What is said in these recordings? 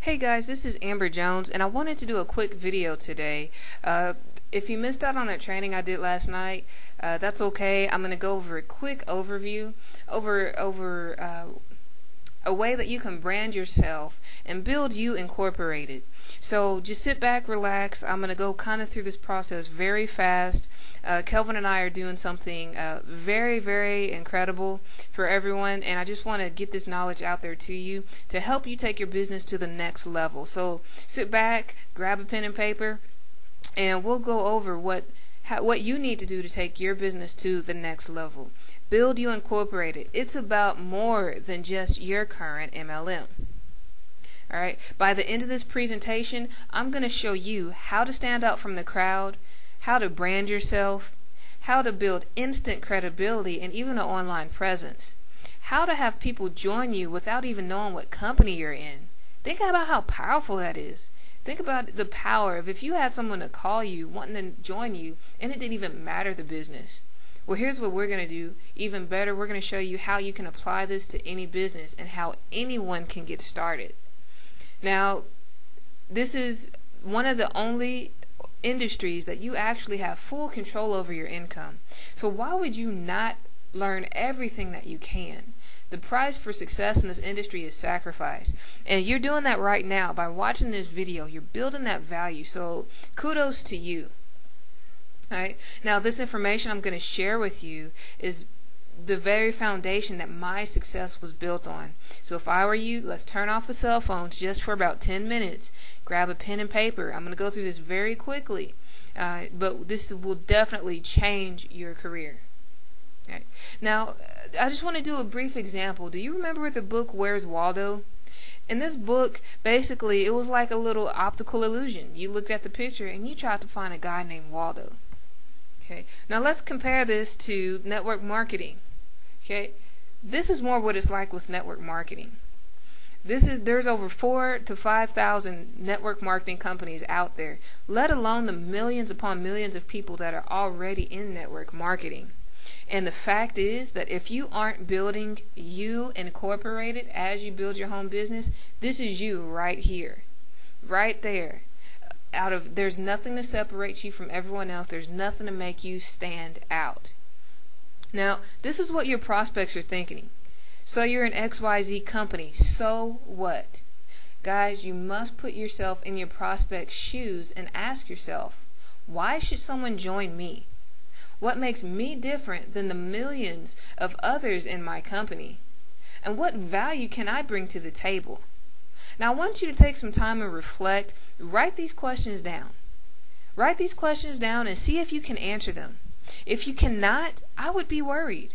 Hey guys, this is Amber Jones, and I wanted to do a quick video today. If you missed out on that training I did last night, that's okay. I'm going to go over a quick overview over a way that you can brand yourself and build You Incorporated. So just sit back, relax. I'm going to go kind of through this process very fast. Kelvin and I are doing something very, very incredible for everyone, and I just want to get this knowledge out there to you to help you take your business to the next level. So sit back, grab a pen and paper, and we'll go over what you need to do to take your business to the next level. Build You Incorporated. It's about more than just your current MLM. Alright, by the end of this presentation, I'm going to show you how to stand out from the crowd, how to brand yourself, how to build instant credibility and even an online presence, how to have people join you without even knowing what company you're in. Think about how powerful that is. Think about the power of if you had someone to call you wanting to join you and it didn't even matter the business. Well, here's what we're going to do. Even better, we're going to show you how you can apply this to any business and how anyone can get started. Now, this is one of the only industries that you actually have full control over your income. So why would you not learn everything that you can? The price for success in this industry is sacrifice. And you're doing that right now by watching this video. You're building that value. So kudos to you. Alright? Now, this information I'm going to share with you is the very foundation that my success was built on. So if I were you, let's turn off the cell phones just for about 10 minutes. Grab a pen and paper. I'm going to go through this very quickly. But this will definitely change your career. Okay. Now, I just want to do a brief example. Do you remember the book Where's Waldo? In this book, basically, it was like a little optical illusion. You looked at the picture and you tried to find a guy named Waldo. Okay. Now let's compare this to network marketing. Okay, this is more what it's like with network marketing. There's over 4,000 to 5,000 network marketing companies out there, let alone the millions upon millions of people that are already in network marketing. And the fact is that if you aren't building You Incorporated as you build your home business, this is you right here, right there. There's nothing to separate you from everyone else. There's nothing to make you stand out. Now, this is what your prospects are thinking. So you're an XYZ company. So what? Guys, you must put yourself in your prospect's shoes and ask yourself, why should someone join me? What makes me different than the millions of others in my company? And what value can I bring to the table? Now, I want you to take some time and reflect. Write these questions down. Write these questions down and see if you can answer them. If you cannot, I would be worried.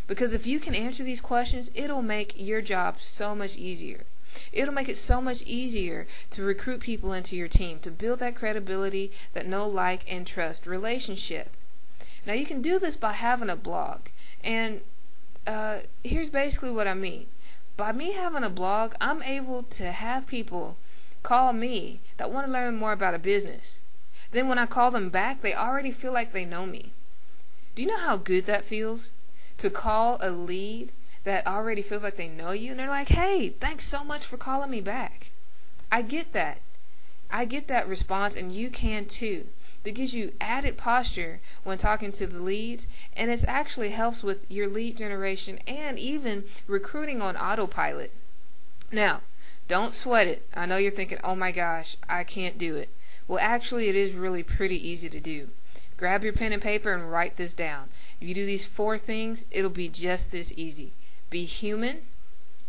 Because if you can answer these questions, it'll make your job so much easier. It'll make it so much easier to recruit people into your team, to build that credibility, that know, like, and trust relationship. Now, you can do this by having a blog. And here's basically what I mean. By me having a blog, I'm able to have people call me that want to learn more about a business. Then when I call them back, they already feel like they know me. Do you know how good that feels? To call a lead that already feels like they know you, and they're like, hey, thanks so much for calling me back. I get that. I get that response, and you can too. That gives you added posture when talking to the leads, and it actually helps with your lead generation and even recruiting on autopilot. Now, don't sweat it. I know you're thinking, oh my gosh, I can't do it. Well, actually, it is really pretty easy to do. Grab your pen and paper and write this down. If you do these 4 things, it'll be just this easy. Be human,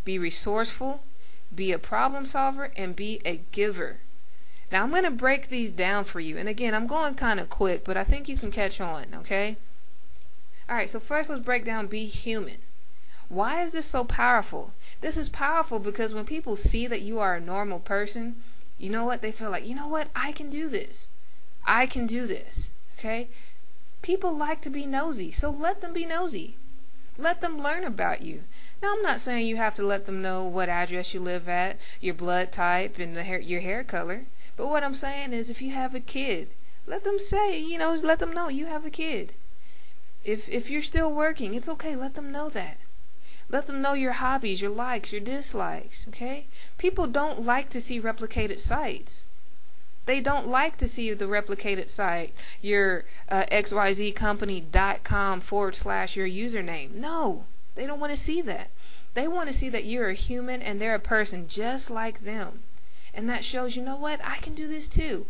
be resourceful, be a problem solver, and be a giver. Now, I'm going to break these down for you. And again, I'm going kind of quick, but I think you can catch on, okay? Alright, so first let's break down be human. Why is this so powerful? This is powerful because when people see that you are a normal person, you know what? They feel like, you know what? I can do this. I can do this. Okay? People like to be nosy, so let them be nosy. Let them learn about you. Now, I'm not saying you have to let them know what address you live at, your blood type, and your hair color. But what I'm saying is if you have a kid, let them let them know you have a kid. If you're still working, it's okay. Let them know that. Let them know your hobbies, your likes, your dislikes, okay? People don't like to see replicated sites. They don't like to see the replicated site, your xyzcompany.com / your username. No, they don't want to see that. They want to see that you're a human and they're a person just like them. And that shows, you know what, I can do this too.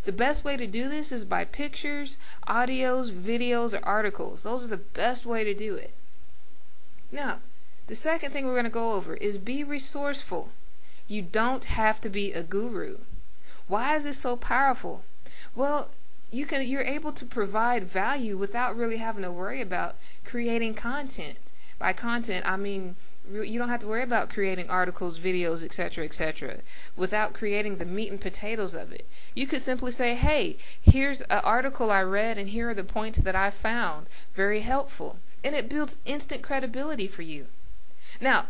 The best way to do this is by pictures, audios, videos, or articles. Those are the best way to do it. Now, the second thing we're going to go over is be resourceful. You don't have to be a guru. Why is this so powerful? Well, you're able to provide value without really having to worry about creating content. By content, I mean you don't have to worry about creating articles, videos, etc., etc., without creating the meat and potatoes of it. You could simply say, hey, here's an article I read and here are the points that I found very helpful. And it builds instant credibility for you. Now,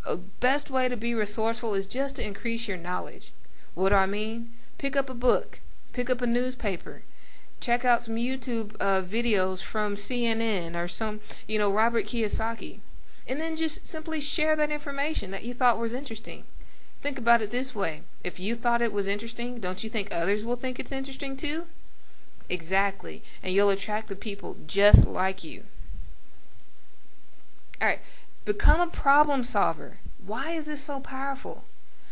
a best way to be resourceful is just to increase your knowledge. What do I mean? Pick up a book, pick up a newspaper, check out some YouTube videos from CNN or some, Robert Kiyosaki. And then just simply share that information that you thought was interesting. Think about it this way. If you thought it was interesting, don't you think others will think it's interesting too? Exactly. And you'll attract the people just like you. Alright, become a problem solver. Why is this so powerful?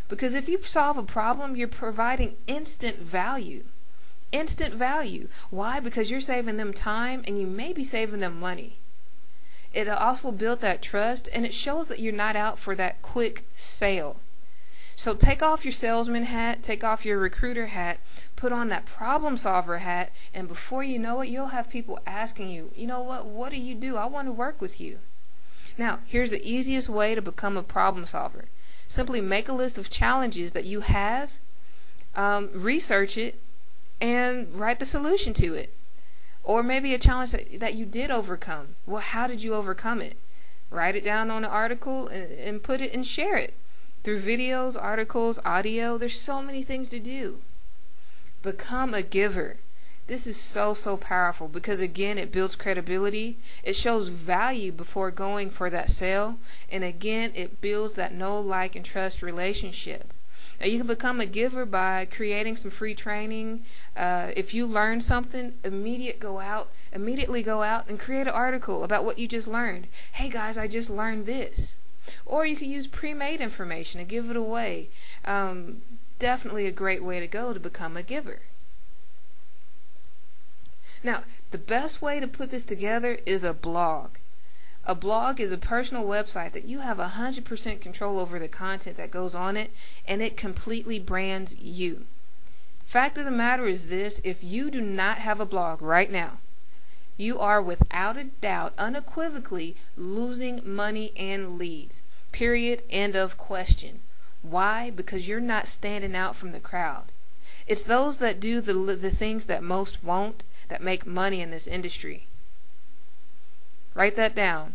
Because if you solve a problem, you're providing instant value. Instant value. Why? Because you're saving them time and you may be saving them money. It also builds that trust and it shows that you're not out for that quick sale. So take off your salesman hat, take off your recruiter hat, put on that problem solver hat, and before you know it, you'll have people asking you, you know what do you do? I want to work with you. Now, here's the easiest way to become a problem solver. Simply make a list of challenges that you have, research it, and write the solution to it. Or maybe a challenge that you did overcome. Well, how did you overcome it? Write it down on an article and put it and share it. Through videos, articles, audio, there's so many things to do. Become a giver. This is so powerful because again it builds credibility, it shows value before going for that sale, and again it builds that know, like, and trust relationship. Now you can become a giver by creating some free training. If you learn something, immediately go out and create an article about what you just learned. Hey guys, I just learned this. Or you could use pre-made information and give it away. Definitely a great way to go to become a giver. Now, the best way to put this together is a blog. A blog is a personal website that you have 100% control over the content that goes on it, and it completely brands you. Fact of the matter is this: if you do not have a blog right now, you are without a doubt, unequivocally losing money and leads. Period. End of question. Why? Because you're not standing out from the crowd. It's those that do the things that most won't that make money in this industry. Write that down.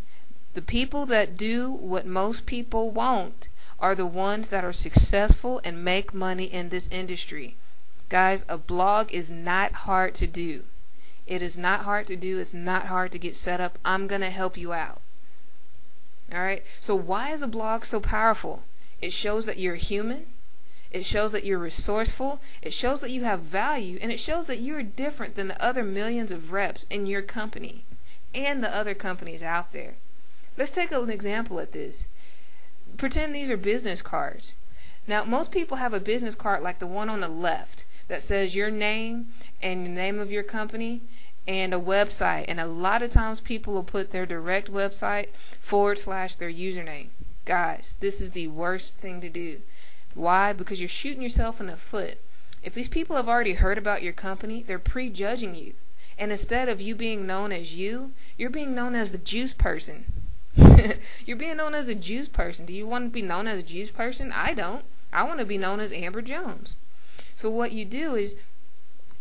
The people that do what most people won't are the ones that are successful and make money in this industry. Guys, a blog is not hard to do. It is not hard to do. It's not hard to get set up. I'm going to help you out. Alright? So why is a blog so powerful? It shows that you're human. It shows that you're resourceful. It shows that you have value. And it shows that you're different than the other millions of reps in your company and the other companies out there. Let's take an example at this. Pretend these are business cards. Now, most people have a business card like the one on the left that says your name and the name of your company and a website. And a lot of times people will put their direct website / their username. Guys, this is the worst thing to do. Why? Because you're shooting yourself in the foot. If these people have already heard about your company, they're prejudging you. And instead of you being known as you're being known as the juice person. You're being known as a juice person. Do you want to be known as a juice person? I don't. I want to be known as Amber Jones. So what you do is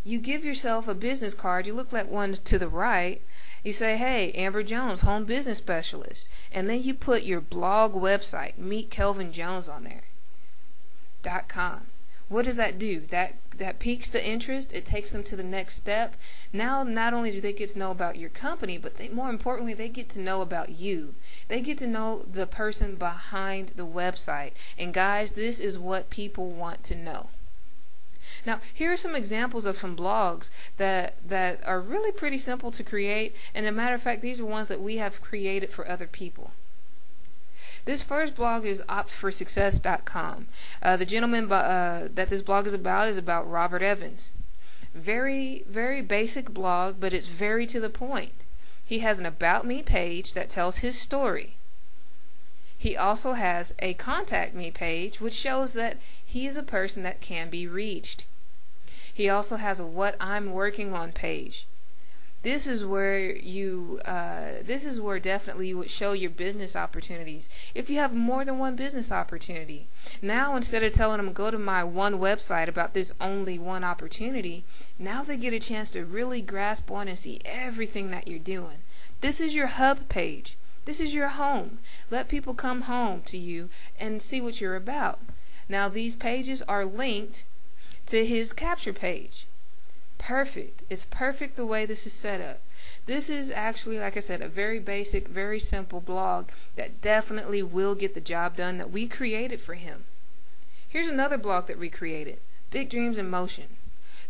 you give yourself a business card. You look like one to the right. You say, hey, Amber Jones, home business specialist. And then you put your blog website, Meet Kelvin Jones, on there. .com. What does that do? That piques the interest. It takes them to the next step. Now, not only do they get to know about your company, but more importantly, they get to know about you. They get to know the person behind the website. And guys, this is what people want to know. Now, here are some examples of some blogs that are really pretty simple to create. And as a matter of fact, these are ones that we have created for other people. This first blog is optforsuccess.com. The gentleman that this blog is about Robert Evans. Very, very basic blog, but it's very to the point. He has an About Me page that tells his story. He also has a Contact Me page, which shows that he is a person that can be reached. He also has a What I'm Working On page. This is where definitely you would show your business opportunities. If you have more than one business opportunity. Now, instead of telling them go to my one website about this only one opportunity, now they get a chance to really grasp on and see everything that you're doing. This is your hub page. This is your home. Let people come home to you and see what you're about. Now, these pages are linked to his capture page. Perfect. It's perfect the way this is set up. This is actually, like I said, a very basic, very simple blog that definitely will get the job done that we created for him. Here's another blog that we created, Big Dreams in Motion.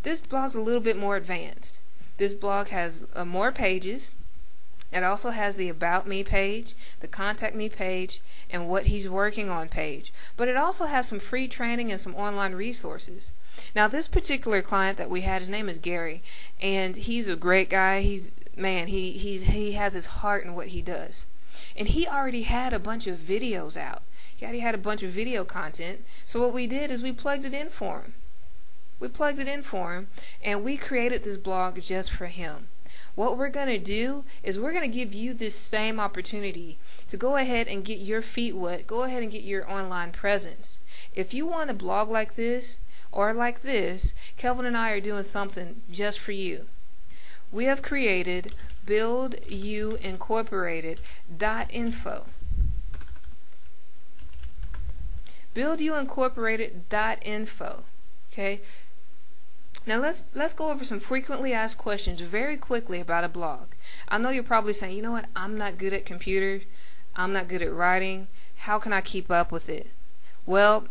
This blog's a little bit more advanced. This blog has more pages. It also has the About Me page, the Contact Me page, and what he's working on page. But it also has some free training and some online resources. Now, this particular client that we had, his name is Gary, and he's a great guy. He has his heart in what he does. And he already had a bunch of videos out. He already had a bunch of video content. So what we did is we plugged it in for him. And we created this blog just for him. What we're going to do is we're going to give you this same opportunity to go ahead and get your feet wet. Go ahead and get your online presence. If you want a blog like this or like this, Kelvin and I are doing something just for you. We have created buildyouincorporated.info. Buildyouincorporated.info. Okay? Now let's go over some frequently asked questions very quickly about a blog. I know you're probably saying, you know what, I'm not good at computers, I'm not good at writing, how can I keep up with it? Well,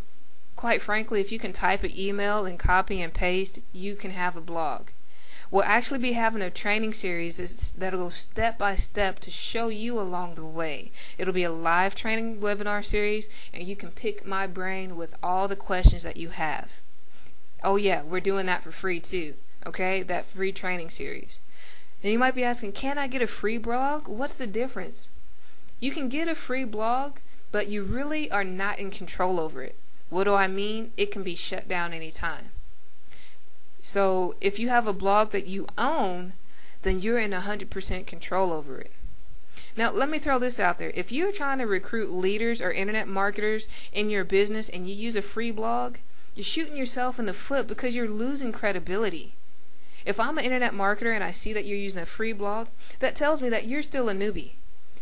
quite frankly, if you can type an email and copy and paste, you can have a blog. We'll actually be having a training series that'll go step by step to show you along the way. It'll be a live training webinar series, and you can pick my brain with all the questions that you have. Oh yeah, we're doing that for free too, okay? That free training series. And you might be asking, can I get a free blog? What's the difference? You can get a free blog, but you really are not in control over it. What do I mean? It can be shut down anytime. So if you have a blog that you own, then you're in 100% control over it. Now, let me throw this out there. If you're trying to recruit leaders or internet marketers in your business and you use a free blog, you're shooting yourself in the foot because you're losing credibility. If I'm an internet marketer and I see that you're using a free blog, that tells me that you're still a newbie.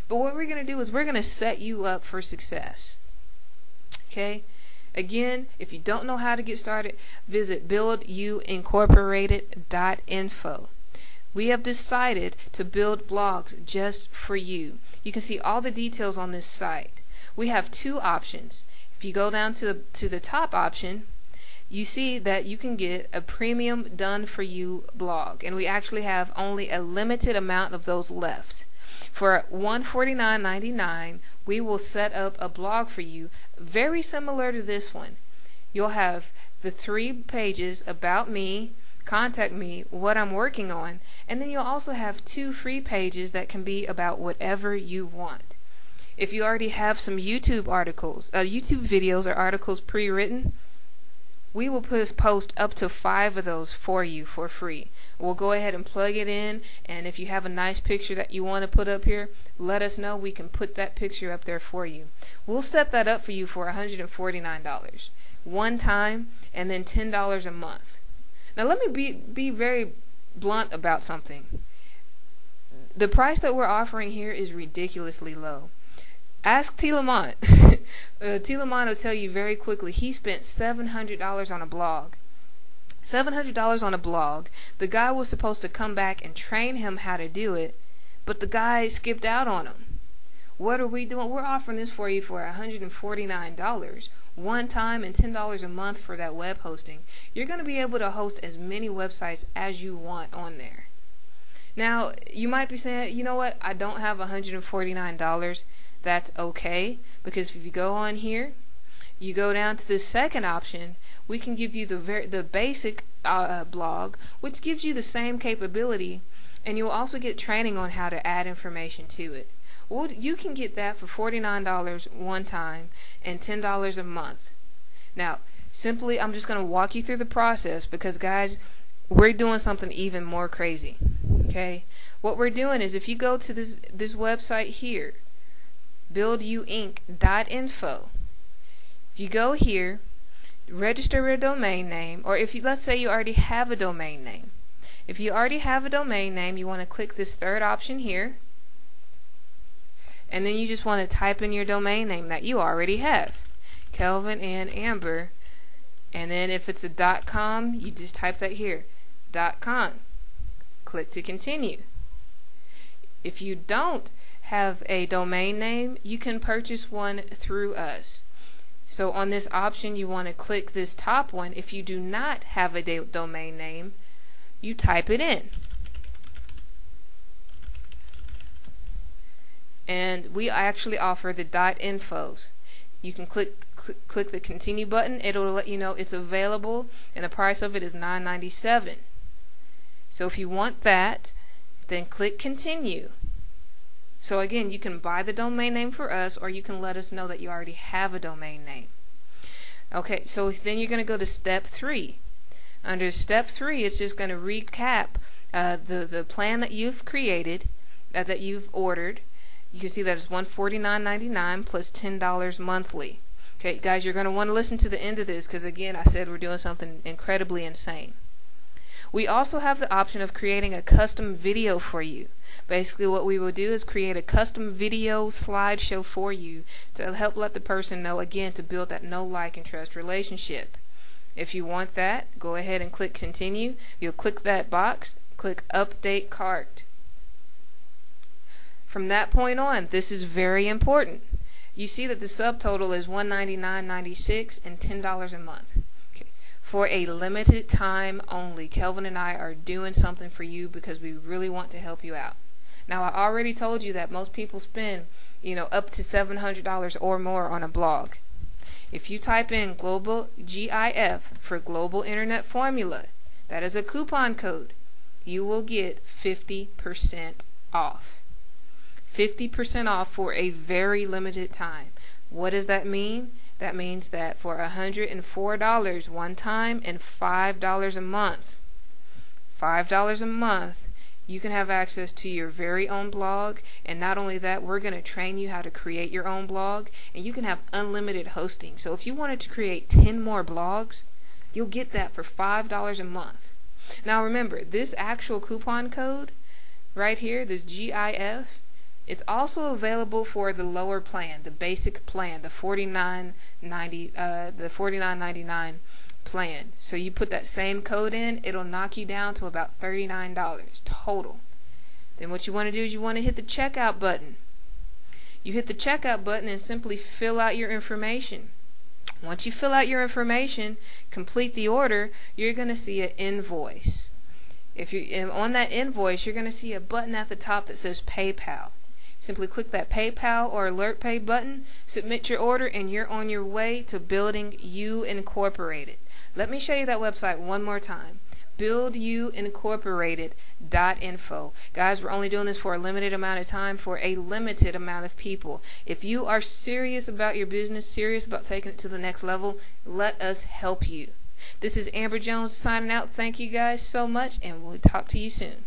But what we're going to do is we're going to set you up for success. Okay? Again, if you don't know how to get started, visit buildyouincorporated.info. We have decided to build blogs just for you. You can see all the details on this site. We have two options. If you go down to the top option, you see that you can get a premium done for you blog, and we actually have only a limited amount of those left. For $149.99, we will set up a blog for you very similar to this one. You'll have the 3 pages about me, contact me, what I'm working on, and then you'll also have 2 free pages that can be about whatever you want. If you already have some YouTube videos or articles pre-written, we will post up to 5 of those for you for free. We'll go ahead and plug it in, and if you have a nice picture that you want to put up here, let us know. We can put that picture up there for you. We'll set that up for you for $149 one time, and then $10 a month. Now let me be very blunt about something. The price that we're offering here is ridiculously low. Ask T. Lamont. T. Lamont will tell you very quickly he spent $700 on a blog. $700 on a blog. The guy was supposed to come back and train him how to do it, but the guy skipped out on him. What are we doing? We're offering this for you for $149 one time and $10 a month for that web hosting. You're going to be able to host as many websites as you want on there. Now, you might be saying, you know what, I don't have $149. That's okay, because if you go on here, you go down to the second option, we can give you the basic blog, which gives you the same capability, and you'll also get training on how to add information to it. Well, you can get that for $49 one time and $10 a month. Now, simply, I'm just going to walk you through the process because, guys, we're doing something even more crazy. Okay? What we're doing is if you go to this website here, buildyouinc.info, if you go here, register a domain name, or if you, let's say you already have a domain name. If you already have a domain name, you want to click this third option here, and then you just want to type in your domain name that you already have, Kelvin and Amber, and then if it's a .com, you just type that here, .com. Click to continue. If you don't have a domain name, you can purchase one through us. So on this option, you want to click this top one. If you do not have a domain name, you type it in. And we actually offer the .infos. You can click the continue button. It'll let you know it's available, and the price of it is $9.97. So if you want that, then click continue. So again, you can buy the domain name for us, or you can let us know that you already have a domain name. Okay, so then you're going to go to step 3. Under step 3, it's just going to recap the plan that you've created, that you've ordered. You can see that it's $149.99 plus $10 monthly. Okay, guys, you're going to want to listen to the end of this because, again, I said we're doing something incredibly insane. We also have the option of creating a custom video for you. Basically, what we will do is create a custom video slideshow for you to help let the person know, again, to build that know, like, and trust relationship. If you want that, go ahead and click continue. You'll click that box, click update cart. From that point on, this is very important. You see that the subtotal is $199.96 and $10 a month. Okay. For a limited time only, Kelvin and I are doing something for you because we really want to help you out. Now, I already told you that most people spend, up to $700 or more on a blog. If you type in global GIF for Global Internet Formula, that is a coupon code, you will get 50% off. 50% off for a very limited time. What does that mean? That means that for $104 one time and $5 a month, $5 a month, you can have access to your very own blog. And not only that, we're going to train you how to create your own blog, and you can have unlimited hosting. So if you wanted to create 10 more blogs, you'll get that for $5 a month. Now remember, this actual coupon code right here, this GIF, it's also available for the lower plan, the basic plan, the $49.99 plan. So you put that same code in, it'll knock you down to about $39 total. Then what you want to do is you want to hit the checkout button. You hit the checkout button and simply fill out your information. Once you fill out your information, complete the order, you're going to see an invoice. If you on that invoice, you're going to see a button at the top that says PayPal. Simply click that PayPal or AlertPay button, submit your order, and you're on your way to Building You Incorporated. Let me show you that website one more time. BuildYouIncorporated.info. Guys, we're only doing this for a limited amount of time for a limited amount of people. If you are serious about your business, serious about taking it to the next level, let us help you. This is Amber Jones signing out. Thank you guys so much, and we'll talk to you soon.